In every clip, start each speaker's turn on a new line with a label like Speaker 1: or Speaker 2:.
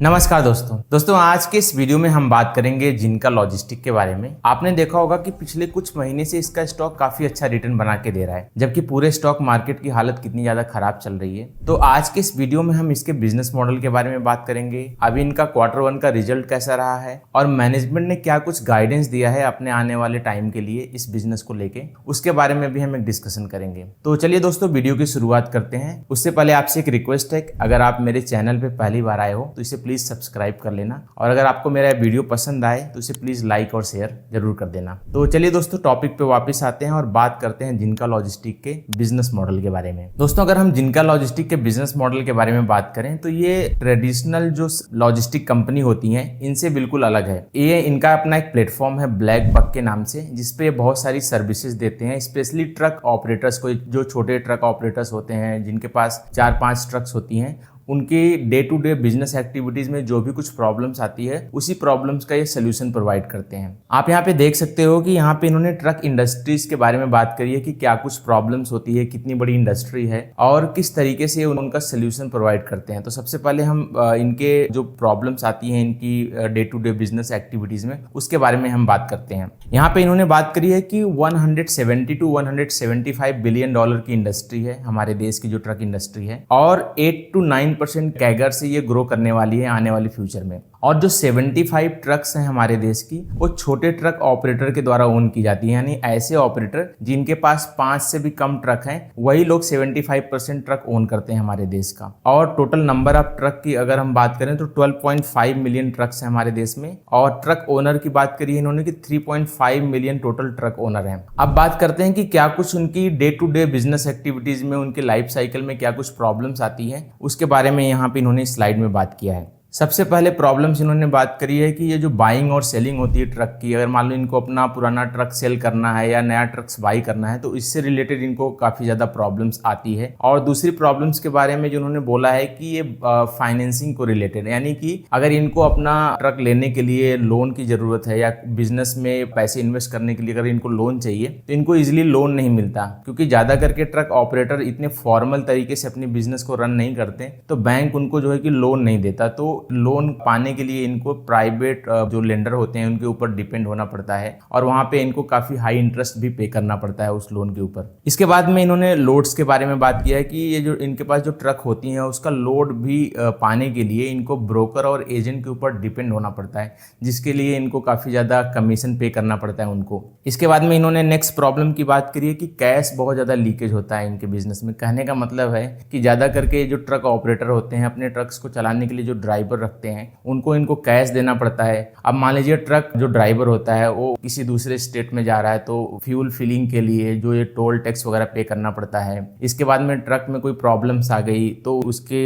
Speaker 1: नमस्कार दोस्तों आज के इस वीडियो में हम बात करेंगे जिनका लॉजिस्टिक के बारे में। आपने देखा होगा कि पिछले कुछ महीने से इसका स्टॉक काफी अच्छा रिटर्न बना के दे रहा है, जबकि पूरे स्टॉक मार्केट की हालत कितनी ज्यादा खराब चल रही है। तो आज के इस वीडियो में हम इसके बिजनेस मॉडल के बारे में बात करेंगे, अभी इनका Q1 का रिजल्ट कैसा रहा है और मैनेजमेंट ने क्या कुछ गाइडेंस दिया है अपने आने वाले टाइम के लिए इस बिजनेस को लेके, उसके बारे में भी हम एक डिस्कशन करेंगे। तो चलिए दोस्तों वीडियो की शुरुआत करते हैं। उससे पहले आपसे एक रिक्वेस्ट है, अगर आप मेरे चैनल पे पहली बार आए हो तो इसे प्लीज सब्सक्राइब कर लेना, और अगर आपको मेरा वीडियो पसंद आए तो इसे प्लीज लाइक और शेयर जरूर कर देना। तो चलिए दोस्तों टॉपिक पे वापस आते हैं और बात करते हैं जिनका लॉजिस्टिक के बिजनेस मॉडल के बारे में। दोस्तों अगर हम जिनका लॉजिस्टिक के बिजनेस मॉडल के बारे में बात करें तो ये ट्रेडिशनल जो लॉजिस्टिक कंपनी होती है इनसे बिल्कुल अलग है। ये इनका अपना एक प्लेटफॉर्म है ब्लैक बक के नाम से, जिसपे बहुत सारी सर्विसेज देते हैं, स्पेशली ट्रक ऑपरेटर्स को। जो छोटे ट्रक ऑपरेटर्स होते हैं जिनके पास 4-5 ट्रक्स होती हैं, उनकी day to day business activities में जो भी कुछ प्रॉब्लम्स आती है उसी प्रॉब्लम्स का ये सोल्यूशन प्रोवाइड करते हैं। आप यहाँ पे देख सकते हो कि यहाँ पे इन्होंने ट्रक इंडस्ट्रीज के बारे में बात करी है कि क्या कुछ प्रॉब्लम्स होती है, कितनी बड़ी इंडस्ट्री है और किस तरीके से उनका सोल्यूशन प्रोवाइड करते हैं। तो सबसे पहले हम इनके जो प्रॉब्लम्स आती हैं इनकी day to day business activities में, उसके बारे में हम बात करते हैं। यहाँ पे इन्होंने बात करी है कि 170 to 175 बिलियन डॉलर की इंडस्ट्री है हमारे देश की जो ट्रक इंडस्ट्री है, और 8 to 9% कैगर से ये ग्रो करने वाली है आने वाली फ्यूचर में। और जो 75 ट्रक्स हैं हमारे देश की, वो छोटे ट्रक ऑपरेटर के द्वारा ओन की जाती है, यानी ऐसे ऑपरेटर जिनके पास 5 से भी कम ट्रक हैं, वही लोग 75% ट्रक ओन करते हैं हमारे देश का। और टोटल नंबर ऑफ ट्रक की अगर हम बात करें तो 12.5 मिलियन ट्रक्स हैं हमारे देश में, और ट्रक ओनर की बात करी है इन्होंने कि 3.5 मिलियन टोटल ट्रक ओनर हैं। अब बात करते हैं कि क्या कुछ उनकी day to day business activities में, उनके लाइफ साइकिल में क्या कुछ प्रॉब्लम्स आती है, उसके बारे में यहाँ पे इन्होंने स्लाइड में बात किया है। सबसे पहले प्रॉब्लम्स इन्होंने बात करी है कि ये जो बाइंग और सेलिंग होती है ट्रक की, अगर मान लो इनको अपना पुराना ट्रक सेल करना है या नया ट्रक्स बाई करना है तो इससे रिलेटेड इनको काफ़ी ज़्यादा प्रॉब्लम्स आती है। और दूसरी प्रॉब्लम्स के बारे में जो उन्होंने बोला है कि ये फाइनेंसिंग को रिलेटेड, यानी कि अगर इनको अपना ट्रक लेने के लिए लोन की ज़रूरत है या बिजनेस में पैसे इन्वेस्ट करने के लिए अगर इनको लोन चाहिए तो इनको ईजिली लोन नहीं मिलता, क्योंकि ज़्यादा करके ट्रक ऑपरेटर इतने फॉर्मल तरीके से अपनी बिजनेस को रन नहीं करते, तो बैंक उनको जो है कि लोन नहीं देता। तो लोन पाने के लिए इनको प्राइवेट जो लेंडर होते हैं उनके ऊपर डिपेंड होना पड़ता है, और वहां पे इनको काफी हाई इंटरेस्ट भी पे करना पड़ता है उस लोन के ऊपर। इसके बाद में इन्होंने लोड्स के बारे में बात किया है कि ये जो इनके पास जो ट्रक होती हैं उसका लोड भी पाने के लिए इनको ब्रोकर और एजेंट के ऊपर डिपेंड होना पड़ता है, जिसके लिए इनको काफी ज्यादा कमीशन पे करना पड़ता है उनको। इसके बाद में इन्होंने नेक्स्ट प्रॉब्लम की बात करी है कि कैश बहुत ज्यादा लीकेज होता है इनके बिजनेस में। कहने का मतलब है कि ज्यादा करके जो ट्रक ऑपरेटर होते हैं अपने ट्रक्स को चलाने के लिए जो ड्राइवर रखते हैं उनको इनको कैश देना पड़ता है। अब मान लीजिए ट्रक जो ड्राइवर होता है वो किसी दूसरे स्टेट में जा रहा है तो फ्यूल फिलिंग के लिए जो ये टोल टैक्स वगैरह पे करना पड़ता है। इसके बाद में ट्रक में कोई प्रॉब्लम्स आ गई तो उसके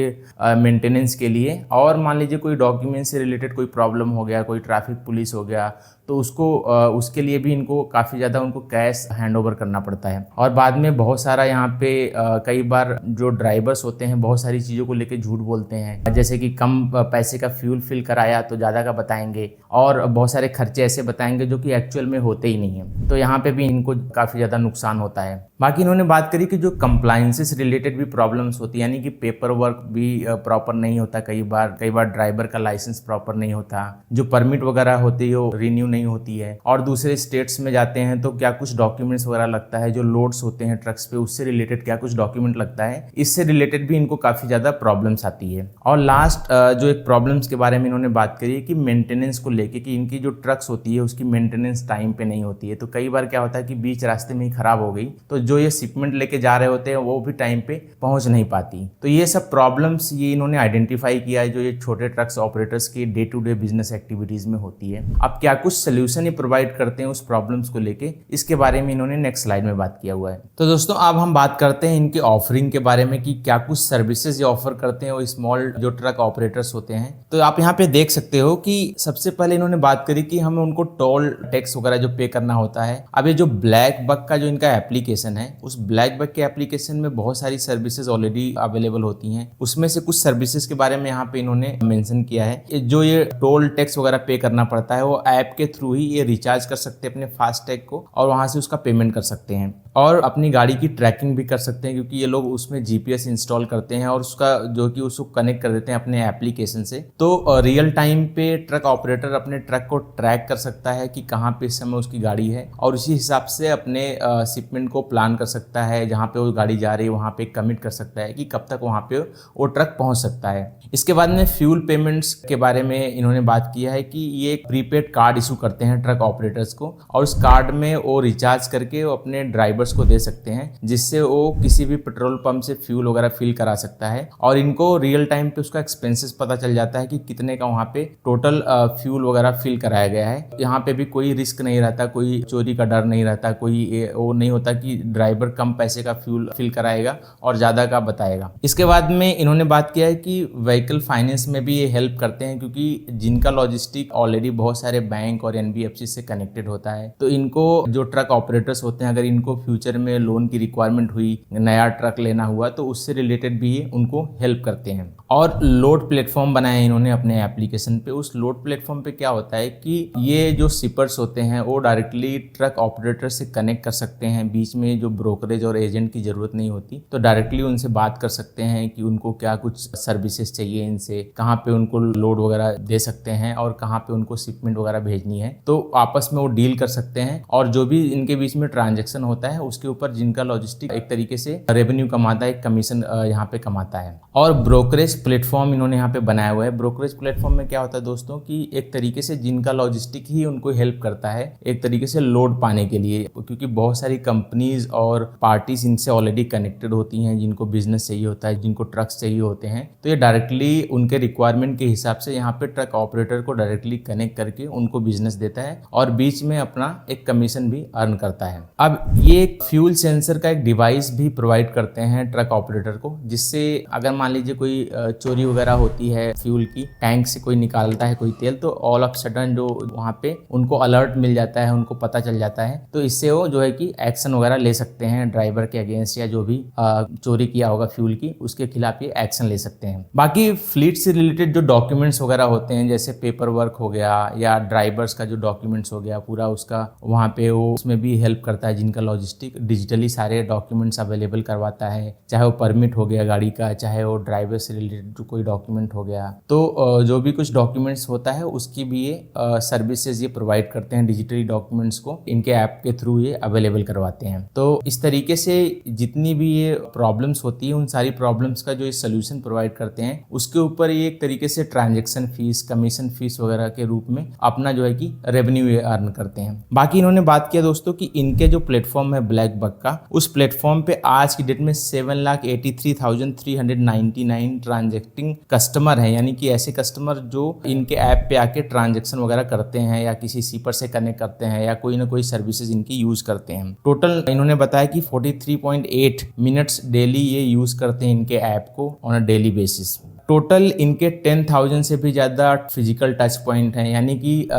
Speaker 1: मेंटेनेंस के लिए, और मान लीजिए कोई डॉक्यूमेंट से रिलेटेड कोई प्रॉब्लम हो गया, कोई ट्रैफिक पुलिस हो गया, तो उसके लिए भी इनको काफ़ी ज़्यादा उनको कैश हैंड ओवर करना पड़ता है। और बाद में बहुत सारा यहाँ पे कई बार जो ड्राइवर्स होते हैं बहुत सारी चीज़ों को लेके झूठ बोलते हैं, जैसे कि कम पैसे का फ्यूल फिल कराया तो ज़्यादा का बताएंगे, और बहुत सारे खर्चे ऐसे बताएंगे जो कि एक्चुअल में होते ही नहीं है। तो यहाँ पे भी इनको काफ़ी ज़्यादा नुकसान होता है। बाकी इन्होंने बात करी कि जो कंप्लायंसेस रिलेटेड भी प्रॉब्लम्स होती है, यानी कि पेपर वर्क भी प्रॉपर नहीं होता, कई बार ड्राइवर का लाइसेंस प्रॉपर नहीं होता, जो परमिट वगैरह होती है वो रिन्यू नहीं होती है, और दूसरे स्टेट्स में जाते हैं तो क्या कुछ डॉक्यूमेंट्स वगैरह लगता है, जो लोड्स होते हैं ट्रक्स पे उससे रिलेटेड क्या कुछ डॉक्यूमेंट लगता है, इससे रिलेटेड भी इनको काफ़ी ज़्यादा प्रॉब्लम्स आती है। और लास्ट जो एक प्रॉब्लम्स के बारे में इन्होंने बात करी है कि मेंटेनेंस को लेके, कि इनकी जो ट्रक्स होती है उसकी मेंटेनेंस टाइम पे नहीं होती है। तो कई बार क्या होता है कि बीच रास्ते में ही खराब हो गई तो जो ये शिपमेंट लेके जा रहे होते हैं वो भी टाइम पे पहुंच नहीं पाती। तो ये सब प्रॉब्लम्स ये इन्होंने आइडेंटिफाई किया है जो ये छोटे ट्रक्स ऑपरेटर्स की day to day business activities में होती है। अब क्या कुछ सोल्यूशन ये प्रोवाइड करते हैं उस प्रॉब्लम्स को लेके, इसके बारे में इन्होंने नेक्स्ट स्लाइड में बात किया हुआ है। तो दोस्तों अब हम बात करते हैं इनके ऑफरिंग के बारे में कि क्या कुछ सर्विसेज ये ऑफर करते हैं वो स्मॉल जो ट्रक ऑपरेटर्स होते हैं। तो आप यहाँ पे देख सकते हो कि सबसे पहले इन्होंने बात करी कि हमें उनको टोल टैक्स वगैरह जो पे करना होता है। अब ये जो ब्लैक बक का जो इनका एप्लीकेशन है, उस ब्लैक बक के एप्लीकेशन में बहुत सारी सर्विसेज ऑलरेडी अवेलेबल होती हैं। उसमें से कुछ सर्विसेज के बारे में यहाँ पे इन्होंने मेंशन किया है। जो ये टोल टैक्स वगैरह पे करना पड़ता है वो ऐप के थ्रू ही ये रिचार्ज कर सकते हैं अपने फास्टैग को और वहां से उसका पेमेंट कर सकते हैं और अपनी गाड़ी की ट्रैकिंग भी कर सकते हैं, क्योंकि ये लोग उसमें जीपीएस इंस्टॉल करते हैं और उसका जो कि उसको कनेक्ट कर देते हैं अपने एप्लीकेशन से। तो रियल टाइम पे ट्रक ऑपरेटर अपने ट्रक को ट्रैक कर सकता है कि कहाँ पे इस समय उसकी गाड़ी है और उसी हिसाब से अपने शिपमेंट को प्लान कर सकता है। जहाँ पे वो गाड़ी जा रही है वहाँ पे कमिट कर सकता है कि कब तक वहाँ पे वो ट्रक पहुँच सकता है। इसके बाद में फ्यूल पेमेंट्स के बारे में इन्होंने बात किया है कि ये एक प्रीपेड कार्ड इशू करते हैं ट्रक ऑपरेटर्स को और उस कार्ड में वो रिचार्ज करके वो अपने ड्राइवर्स को दे सकते हैं, जिससे वो किसी भी पेट्रोल पंप से फ्यूल वगैरह फिल करा सकता है और इनको रियल टाइम पे उसका एक्सपेंसेस पता चल जाता है कि कितने का वहाँ पे टोटल फ्यूल वगैरह फिल कराया गया है। यहाँ पे भी कोई रिस्क नहीं रहता, कोई चोरी का डर नहीं रहता, कोई वो नहीं होता कि ड्राइवर कम पैसे का फ्यूल फिल कराएगा और ज़्यादा का बताएगा। इसके बाद में इन्होंने बात किया है कि व्हीकल फाइनेंस में भी ये हेल्प करते हैं, क्योंकि जिनका लॉजिस्टिक ऑलरेडी बहुत सारे बैंक और एनबीएफसी से कनेक्टेड होता है, तो इनको जो ट्रक ऑपरेटर्स होते हैं अगर इनको फ्यूचर में लोन की रिक्वायरमेंट हुई, नया ट्रक लेना हुआ, तो उससे रिलेटेड भी ये उनको हेल्प करते हैं। और लोड प्लेटफॉर्म बनाया इन्होंने अपने एप्लीकेशन पे। उस लोड प्लेटफॉर्म पे क्या होता है कि ये जो शिपर्स होते हैं वो डायरेक्टली ट्रक ऑपरेटर से कनेक्ट कर सकते हैं, बीच में जो ब्रोकरेज और एजेंट की जरूरत नहीं होती, तो डायरेक्टली उनसे बात कर सकते हैं कि उनको क्या कुछ सर्विसेज चाहिए, इनसे कहाँ पे उनको लोड वगैरह दे सकते हैं और कहाँ पे उनको शिपमेंट वगैरह भेजनी है, तो आपस में वो डील कर सकते हैं। और जो भी इनके बीच में ट्रांजेक्शन होता है उसके ऊपर जिनका लॉजिस्टिक एक तरीके से रेवेन्यू कमाता है, एक कमीशन यहाँ पे कमाता है। और ब्रोकरेज प्लेटफॉर्म इन्होंने यहाँ पे बनाया हुआ है। ब्रोकरेज प्लेटफॉर्म में क्या होता है दोस्तों कि एक तरीके से जिनका लॉजिस्टिक ही उनको हेल्प करता है एक तरीके से लोड पाने के लिए, क्योंकि बहुत सारी कंपनीज और पार्टीज इनसे ऑलरेडी कनेक्टेड होती हैं, जिनको बिजनेस चाहिए होता है, जिनको ट्रक्स चाहिए होते हैं, तो ये डायरेक्टली उनके रिक्वायरमेंट के हिसाब से यहाँ पे ट्रक ऑपरेटर को डायरेक्टली कनेक्ट करके उनको बिजनेस देता है और बीच में अपना एक कमीशन भी अर्न करता है। अब ये एक फ्यूल सेंसर का एक डिवाइस भी प्रोवाइड करते हैं ट्रक ऑपरेटर को, जिससे अगर मान लीजिए कोई चोरी वगैरह होती है फ्यूल की, टैंक से कोई निकालता है कोई तेल, तो ऑल ऑफ सडन जो वहाँ पे उनको अलर्ट मिल जाता है, उनको पता चल जाता है, तो इससे वो जो है कि एक्शन वगैरह ले सकते हैं ड्राइवर के अगेंस्ट, या जो भी चोरी किया होगा फ्यूल की उसके खिलाफ ये एक्शन ले सकते हैं। बाकी फ्लीट से रिलेटेड जो डॉक्यूमेंट्स वगैरह होते हैं, जैसे पेपर वर्क हो गया या ड्राइवर्स का जो डॉक्यूमेंट्स हो गया पूरा उसका, वहाँ पे वो उसमें भी हेल्प करता है। जिनका लॉजिस्टिक डिजिटली सारे डॉक्यूमेंट्स अवेलेबल करवाता है, चाहे वो परमिट हो गया गाड़ी का, चाहे वो ड्राइवर से रिलेटेड कोई डॉक्यूमेंट हो गया, तो जो भी कुछ डॉक्यूमेंट्स होता है उसकी भी ये सर्विसेज ये प्रोवाइड करते हैं। डिजिटली डॉक्यूमेंट्स को इनके ऐप के थ्रू ये अवेलेबल करवाते हैं। तो इस तरीके से जितनी भी ये प्रॉब्लम्स होती है उन सारी प्रॉब्लम्स का जो ये सोल्यूशन प्रोवाइड करते हैं उसके ऊपर ये एक तरीके से ट्रांजेक्शन फीस, कमीशन फीस वगैरह के रूप में अपना जो है कि रेवेन्यू अर्न करते हैं। बाकी इन्होंने बात किया दोस्तों कि इनके जो प्लेटफॉर्म है ब्लैक बक का, उस प्लेटफॉर्म पे आज की डेट में 7,83,399 ट्रांजेक्टिंग कस्टमर हैं, यानी कि ऐसे कस्टमर जो इनके ऐप पे आके ट्रांजेक्शन वगैरह करते हैं या किसी सीपर से कनेक्ट करते हैं या कोई ना कोई सर्विसेज इनकी यूज करते हैं। टोटल इन्होंने बताया कि 43.8 मिनट्स डेली ये यूज करते हैं इनके ऐप को on a daily basis. Total इनके 10,000 से भी ज़्यादा फिजिकल टच पॉइंट हैं, यानी कि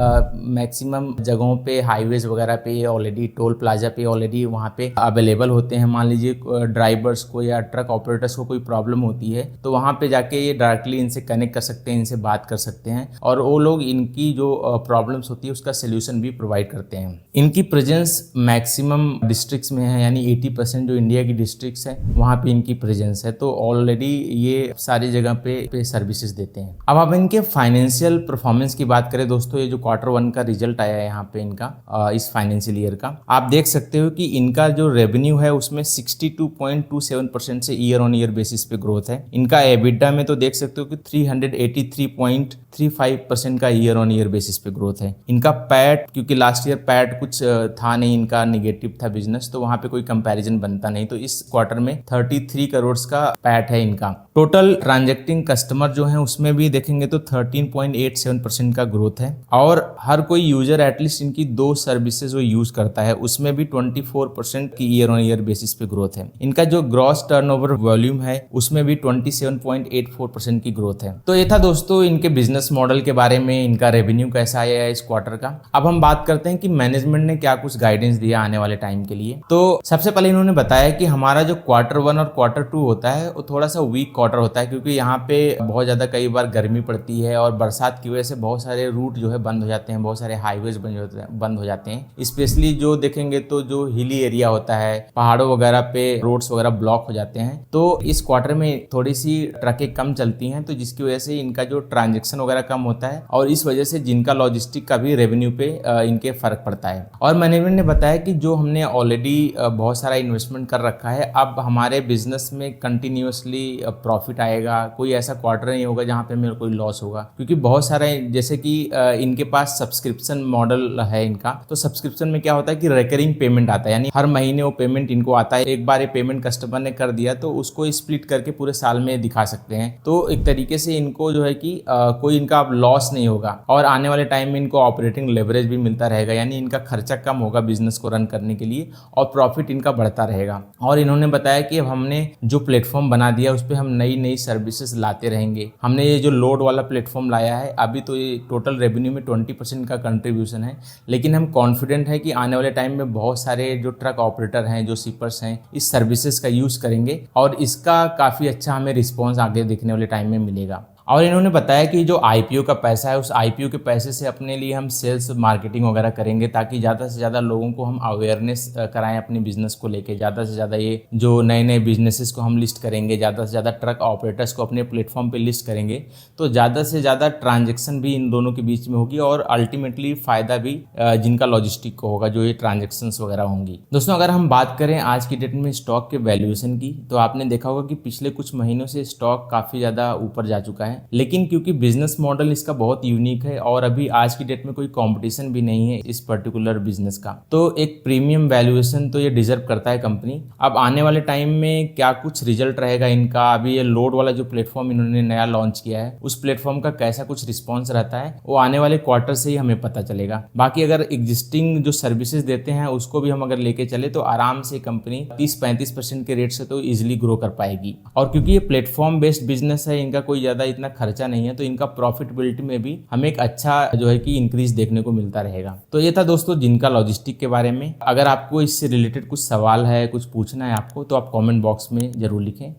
Speaker 1: मैक्सिमम जगहों पे, हाईवेज वगैरह पे ऑलरेडी, टोल प्लाजा पे ऑलरेडी वहाँ पे अवेलेबल होते हैं। मान लीजिए ड्राइवर्स को या ट्रक ऑपरेटर्स को कोई प्रॉब्लम होती है तो वहाँ पे जाके ये डायरेक्टली इनसे कनेक्ट कर सकते हैं, इनसे बात कर सकते हैं और वो लोग इनकी जो प्रॉब्लम्स होती है उसका सोल्यूशन भी प्रोवाइड करते हैं। इनकी प्रेजेंस मैक्सिमम डिस्ट्रिक्ट्स में है, यानी 80% जो इंडिया की डिस्ट्रिक्ट्स है वहाँ पे इनकी प्रेजेंस है, तो ऑलरेडी ये सारी जगह पे सर्विसेज देते हैं। अब आप इनके फाइनेंशियल परफॉर्मेंस की बात करें दोस्तों, ये जो Q1 का रिजल्ट आया है यहाँ पे इनका इस फाइनेंशियल ईयर का, आप देख सकते हो कि इनका जो रेवेन्यू है उसमें 62.27% से ईयर ऑन ईयर बेसिस पे ग्रोथ है। इनका एबिटा में तो देख सकते हो कि 383.35% का ईयर ऑन ईयर बेसिस पे ग्रोथ है। इनका पैट, क्योंकि लास्ट ईयर पैट कुछ था नहीं, इनका निगेटिव था बिजनेस, तो वहां पे कोई कंपैरिजन बनता नहीं, तो इस क्वार्टर में 33 करोड़ का पैट है इनका। टोटल ट्रांजैक्टिंग कस्टमर जो है उसमें भी देखेंगे तो 13.87% का ग्रोथ है और हर कोई यूजर एटलीस्ट इनकी 2 सर्विसेज वो यूज करता है, उसमें भी 24% की ईयर ऑन ईयर बेसिस पे ग्रोथ है। इनका जो ग्रॉस टर्नओवर वॉल्यूम है उसमें भी 27.84% की ग्रोथ है। तो ये था दोस्तों इनके बिजनेस मॉडल के बारे में, इनका रेवेन्यू कैसा आया है इस क्वार्टर का। अब हम बात करते हैं कि मैनेजमेंट ने क्या कुछ गाइडेंस दिया आने वाले टाइम के लिए। तो सबसे पहले इन्होंने बताया कि हमारा जो Q1 और Q2 होता है वो थोड़ा सा वीक क्वार्टर होता है, क्योंकि यहाँ पे बहुत ज़्यादा कई बार गर्मी पड़ती है और बरसात की वजह से बहुत सारे रूट जो है बंद हो जाते हैं, बहुत सारे हाईवेज बंद हो जाते हैं। स्पेशली जो देखेंगे तो जो हिली एरिया होता है, पहाड़ों वगैरह पे रोड्स वगैरह ब्लॉक हो जाते हैं। तो इस क्वार्टर में थोड़ी सी ट्रकें कम चलती हैं, तो जिसकी वजह से इनका जो ट्रांजेक्शन वगैरह कम होता है और इस वजह से जिनका लॉजिस्टिक का भी रेवेन्यू पे इनके फर्क पड़ता है। और मैनेजमेंट ने बताया कि जो हमने ऑलरेडी बहुत सारा इन्वेस्टमेंट कर रखा है, अब हमारे बिजनेस में कंटिन्यूसली प्रॉफिट आएगा, कोई ऐसा क्वार्टर नहीं होगा जहाँ पे मेरे कोई लॉस होगा। क्योंकि बहुत सारे जैसे कि इनके पास सब्सक्रिप्शन मॉडल है इनका, तो सब्सक्रिप्शन में क्या होता है कि रिकरिंग पेमेंट आता है, यानी हर महीने वो पेमेंट इनको आता है। एक बार ये पेमेंट कस्टमर ने कर दिया तो उसको स्प्लिट करके पूरे साल में दिखा सकते हैं। तो एक तरीके से इनको जो है कि कोई इनका अब लॉस नहीं होगा और आने वाले टाइम में इनको ऑपरेटिंग लेवरेज भी मिलता रहेगा, यानी इनका खर्चा कम होगा बिजनेस को रन करने के लिए और प्रॉफिट इनका बढ़ता रहेगा। और इन्होंने बताया कि अब हमने जो प्लेटफॉर्म बना दिया उस पर हम नई नई सर्विसेज लाते रहेंगे। हमने ये जो लोड वाला प्लेटफॉर्म लाया है, अभी तो ये टोटल रेवेन्यू में 20% का कंट्रीब्यूशन है, लेकिन हम कॉन्फिडेंट है कि आने वाले टाइम में बहुत सारे जो ट्रक ऑपरेटर हैं, जो शिपर्स हैं, इस सर्विसेज का यूज़ करेंगे और इसका काफ़ी अच्छा हमें रिस्पॉन्स आगे देखने वाले टाइम में मिलेगा। और इन्होंने बताया कि जो आईपीओ का पैसा है, उस आईपीओ के पैसे से अपने लिए हम सेल्स मार्केटिंग वगैरह करेंगे, ताकि ज़्यादा से ज़्यादा लोगों को हम अवेयरनेस कराएं अपने बिजनेस को लेके। ज़्यादा से ज़्यादा ये जो नए नए बिजनेसेस को हम लिस्ट करेंगे, ज़्यादा से ज़्यादा ट्रक ऑपरेटर्स को अपने प्लेटफॉर्म पे लिस्ट करेंगे, तो ज़्यादा से ज़्यादा ट्रांजेक्शन भी इन दोनों के बीच में होगी और अल्टीमेटली फ़ायदा भी जिनका लॉजिस्टिक को होगा, जो ये ट्रांजेक्शन्स वगैरह होंगी। दोस्तों, अगर हम बात करें आज की डेट में स्टॉक के वैल्यूएशन की, तो आपने देखा होगा कि पिछले कुछ महीनों से स्टॉक काफ़ी ज़्यादा ऊपर जा चुका है, लेकिन क्योंकि बिजनेस मॉडल इसका बहुत यूनिक है और अभी आज की डेट में कोई कंपटीशन भी नहीं है इस पर्टिकुलर बिजनेस का, तो एक प्रीमियम वैल्यूएशन तो ये डिजर्व करता है कंपनी। अब आने वाले टाइम में क्या कुछ रिजल्ट रहेगा इनका, अभी ये लोड वाला जो प्लेटफॉर्म इन्होंने नया लॉन्च किया है, उस प्लेटफॉर्म का कैसा कुछ रिस्पॉन्स रहता है, वो आने वाले क्वार्टर से ही हमें पता चलेगा। बाकी अगर एग्जिस्टिंग जो सर्विसेज देते हैं उसको भी हम अगर लेके चले तो आराम से कंपनी 30-35% के रेट से तो इजिली ग्रो कर पाएगी। और क्योंकि ये प्लेटफॉर्म बेस्ड बिजनेस है, इनका कोई ज़्यादा इतना खर्चा नहीं है, तो इनका प्रॉफिटेबिलिटी में भी हमें एक अच्छा जो है कि इंक्रीज देखने को मिलता रहेगा। तो ये था दोस्तों जिनका लॉजिस्टिक के बारे में। अगर आपको इससे रिलेटेड कुछ सवाल है, कुछ पूछना है आपको, तो आप कमेंट बॉक्स में जरूर लिखें।